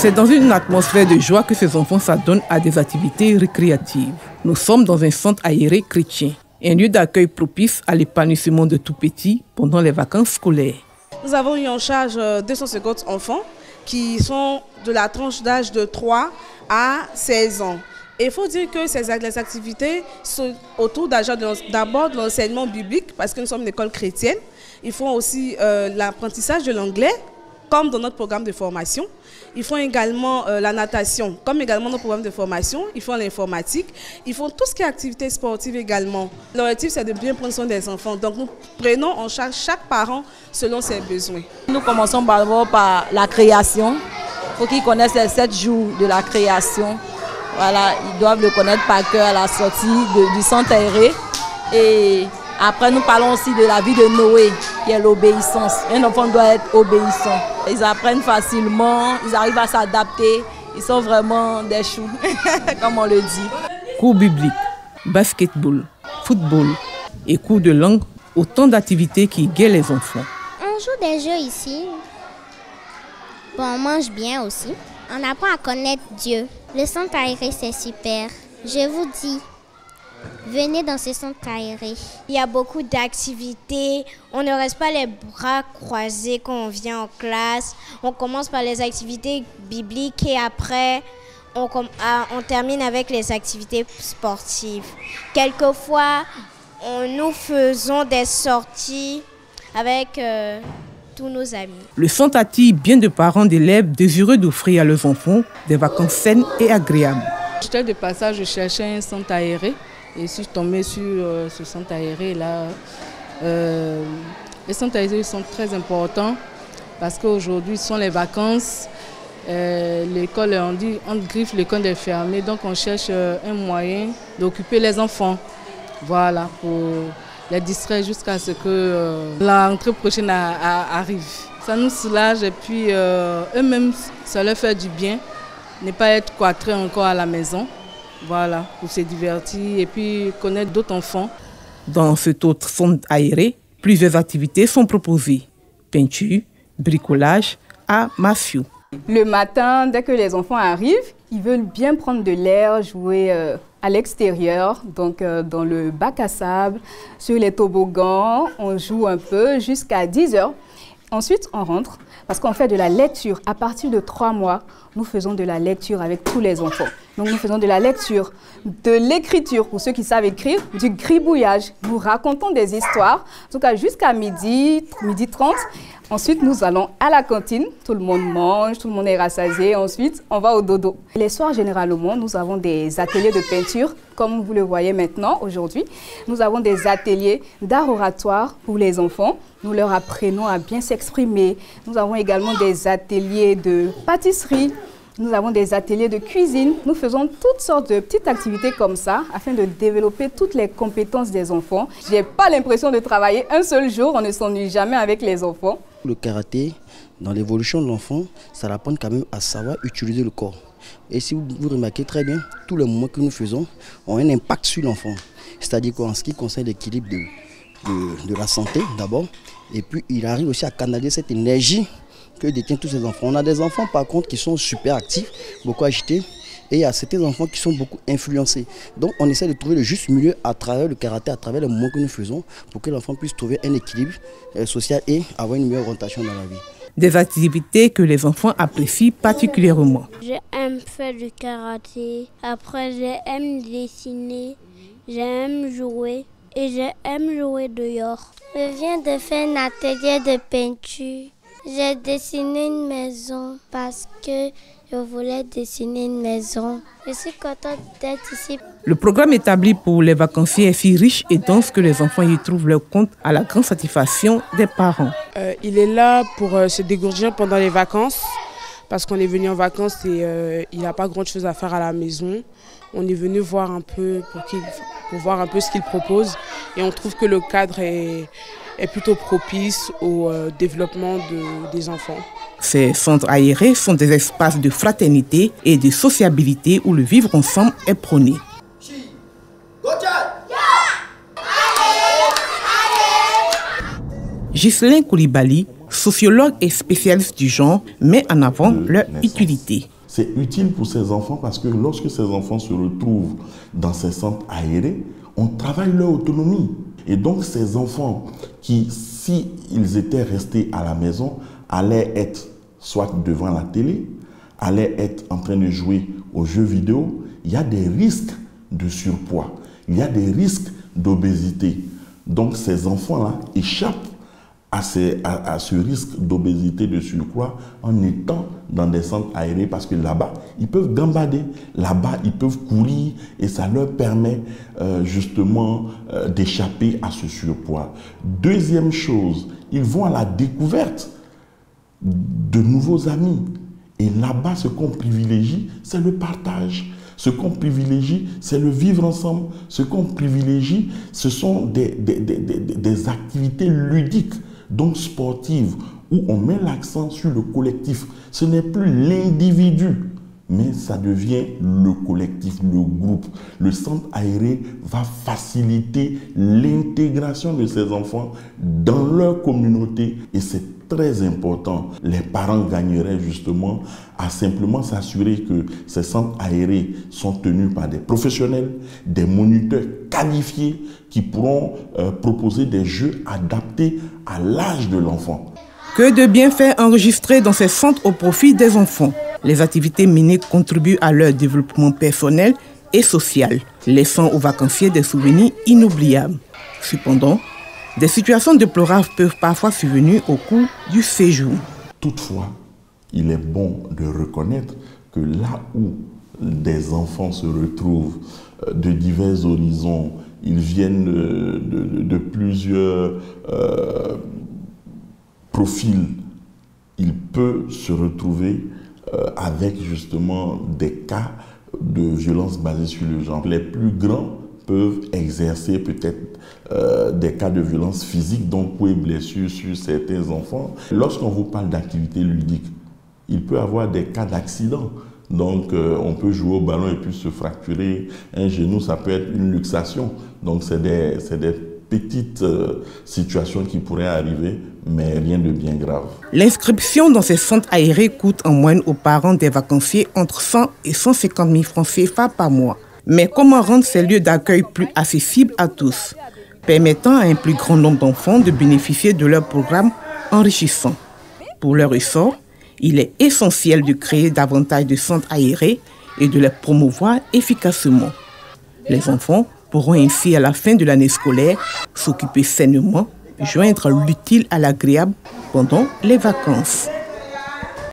C'est dans une atmosphère de joie que ces enfants s'adonnent à des activités récréatives. Nous sommes dans un centre aéré chrétien, un lieu d'accueil propice à l'épanouissement de tout petit pendant les vacances scolaires. Nous avons eu en charge 250 enfants qui sont de la tranche d'âge de 3 à 16 ans. Et il faut dire que les activités sont autour d'abord de l'enseignement biblique, parce que nous sommes une école chrétienne. Ils font aussi l'apprentissage de l'anglais, comme dans notre programme de formation. Ils font également la natation, comme également notre programme de formation. Ils font l'informatique. Ils font tout ce qui est activité sportive également. L'objectif, c'est de bien prendre soin des enfants. Donc, nous prenons en charge chaque parent selon ses besoins. Nous commençons d'abord par la création. Il faut qu'ils connaissent les 7 jours de la création. Voilà, ils doivent le connaître par cœur à la sortie du centre aéré. Et après, nous parlons aussi de la vie de Noé, qui est l'obéissance. Un enfant doit être obéissant. Ils apprennent facilement, ils arrivent à s'adapter. Ils sont vraiment des choux, comme on le dit. Cours bibliques, basketball, football et cours de langue, autant d'activités qui guettent les enfants. On joue des jeux ici. Bon, on mange bien aussi. On apprend à connaître Dieu. Le centre aéré, c'est super. Je vous dis, venez dans ce centre aéré. Il y a beaucoup d'activités. On ne reste pas les bras croisés quand on vient en classe. On commence par les activités bibliques et après, on termine avec les activités sportives. Quelquefois, nous faisons des sorties avec tous nos amis. Le centre attire bien de parents d'élèves désireux d'offrir à leurs enfants des vacances saines et agréables. J'étais de passage, je cherchais un centre aéré. Et si je tombais sur ce centre aéré là, les centres aérés sont très importants parce qu'aujourd'hui ce sont les vacances. L'école, on dit, entre griffes, l'école est fermée, donc on cherche un moyen d'occuper les enfants. Voilà, pour les distraire jusqu'à ce que la rentrée prochaine arrive. Ça nous soulage et puis eux-mêmes, ça leur fait du bien, ne pas être cloîtrés encore à la maison. Voilà, pour se divertir et puis connaître d'autres enfants. Dans cet autre centre aéré, plusieurs activités sont proposées. Peinture, bricolage, arts martiaux. Le matin, dès que les enfants arrivent, ils veulent bien prendre de l'air, jouer à l'extérieur, donc dans le bac à sable, sur les toboggans, on joue un peu jusqu'à 10 h. Ensuite, on rentre parce qu'on fait de la lecture. À partir de 3 mois, nous faisons de la lecture avec tous les enfants. Donc, nous faisons de la lecture, de l'écriture pour ceux qui savent écrire, du gribouillage. Nous racontons des histoires, en tout cas jusqu'à midi 30. Ensuite, nous allons à la cantine. Tout le monde mange, tout le monde est rassasié. Ensuite, on va au dodo. Les soirs, généralement, nous avons des ateliers de peinture, comme vous le voyez maintenant, aujourd'hui. Nous avons des ateliers d'art oratoire pour les enfants. Nous leur apprenons à bien s'exprimer. Nous avons également des ateliers de pâtisserie. Nous avons des ateliers de cuisine. Nous faisons toutes sortes de petites activités comme ça afin de développer toutes les compétences des enfants. Je n'ai pas l'impression de travailler un seul jour. On ne s'ennuie jamais avec les enfants. Le karaté, dans l'évolution de l'enfant, ça apprend quand même à savoir utiliser le corps. Et si vous remarquez très bien, tous les mouvements que nous faisons ont un impact sur l'enfant. C'est-à-dire qu'en ce qui concerne l'équilibre de la santé d'abord, et puis il arrive aussi à canaliser cette énergie que détiennent tous ces enfants. On a des enfants par contre qui sont super actifs, beaucoup agités, et il y a certains enfants qui sont beaucoup influencés. Donc on essaie de trouver le juste milieu à travers le karaté, à travers les mouvements que nous faisons, pour que l'enfant puisse trouver un équilibre social et avoir une meilleure orientation dans la vie. Des activités que les enfants apprécient particulièrement. J'aime faire du karaté, après j'aime dessiner, j'aime jouer et j'aime jouer dehors. Je viens de faire un atelier de peinture. J'ai dessiné une maison parce que je voulais dessiner une maison. Je suis contente d'être ici. Le programme établi pour les vacanciers est si riche et dense que les enfants y trouvent leur compte à la grande satisfaction des parents. Il est là pour se dégourdir pendant les vacances parce qu'on est venu en vacances et il n'y a pas grand-chose à faire à la maison. On est venu voir un peu pour voir un peu ce qu'il propose et on trouve que le cadre est plutôt propice au développement des enfants. Ces centres aérés sont des espaces de fraternité et de sociabilité où le vivre ensemble est prôné. Ghislain Koulibaly, sociologue et spécialiste du genre, met en avant leur utilité. C'est utile pour ces enfants parce que lorsque ces enfants se retrouvent dans ces centres aérés, on travaille leur autonomie. Et donc ces enfants qui, s'ils étaient restés à la maison, allaient être soit devant la télé, allaient être en train de jouer aux jeux vidéo, il y a des risques de surpoids, il y a des risques d'obésité. Donc ces enfants-là échappent à ce risque d'obésité, de surpoids, en étant dans des centres aérés, parce que là-bas, ils peuvent gambader, là-bas, ils peuvent courir, et ça leur permet justement d'échapper à ce surpoids. Deuxième chose, ils vont à la découverte de nouveaux amis. Et là-bas, ce qu'on privilégie, c'est le partage. Ce qu'on privilégie, c'est le vivre ensemble. Ce qu'on privilégie, ce sont des activités ludiques, donc sportives, où on met l'accent sur le collectif. Ce n'est plus l'individu, mais ça devient le collectif, le groupe. Le centre aéré va faciliter l'intégration de ces enfants dans leur communauté, et c'est très important. Les parents gagneraient justement à simplement s'assurer que ces centres aérés sont tenus par des professionnels, des moniteurs qualifiés qui pourront proposer des jeux adaptés à l'âge de l'enfant. Que de bienfaits enregistrés dans ces centres au profit des enfants. Les activités menées contribuent à leur développement personnel et social, laissant aux vacanciers des souvenirs inoubliables. Cependant, des situations déplorables peuvent parfois survenir au cours du séjour. Toutefois, il est bon de reconnaître que là où des enfants se retrouvent de divers horizons, ils viennent de plusieurs profils, il peut se retrouver avec justement des cas de violence basée sur le genre. Les plus grands peuvent exercer peut-être des cas de violence physique, donc coups et blessures sur certains enfants. Lorsqu'on vous parle d'activité ludique, il peut y avoir des cas d'accident. Donc on peut jouer au ballon et puis se fracturer un genou, ça peut être une luxation. Donc c'est des petites situations qui pourraient arriver, mais rien de bien grave. L'inscription dans ces centres aérés coûte en moyenne aux parents des vacanciers entre 100 et 150 000 francs CFA par mois. Mais comment rendre ces lieux d'accueil plus accessibles à tous, permettant à un plus grand nombre d'enfants de bénéficier de leurs programmes enrichissants? Pour leur essor, il est essentiel de créer davantage de centres aérés et de les promouvoir efficacement. Les enfants pourront ainsi, à la fin de l'année scolaire, s'occuper sainement, joindre l'utile à l'agréable pendant les vacances.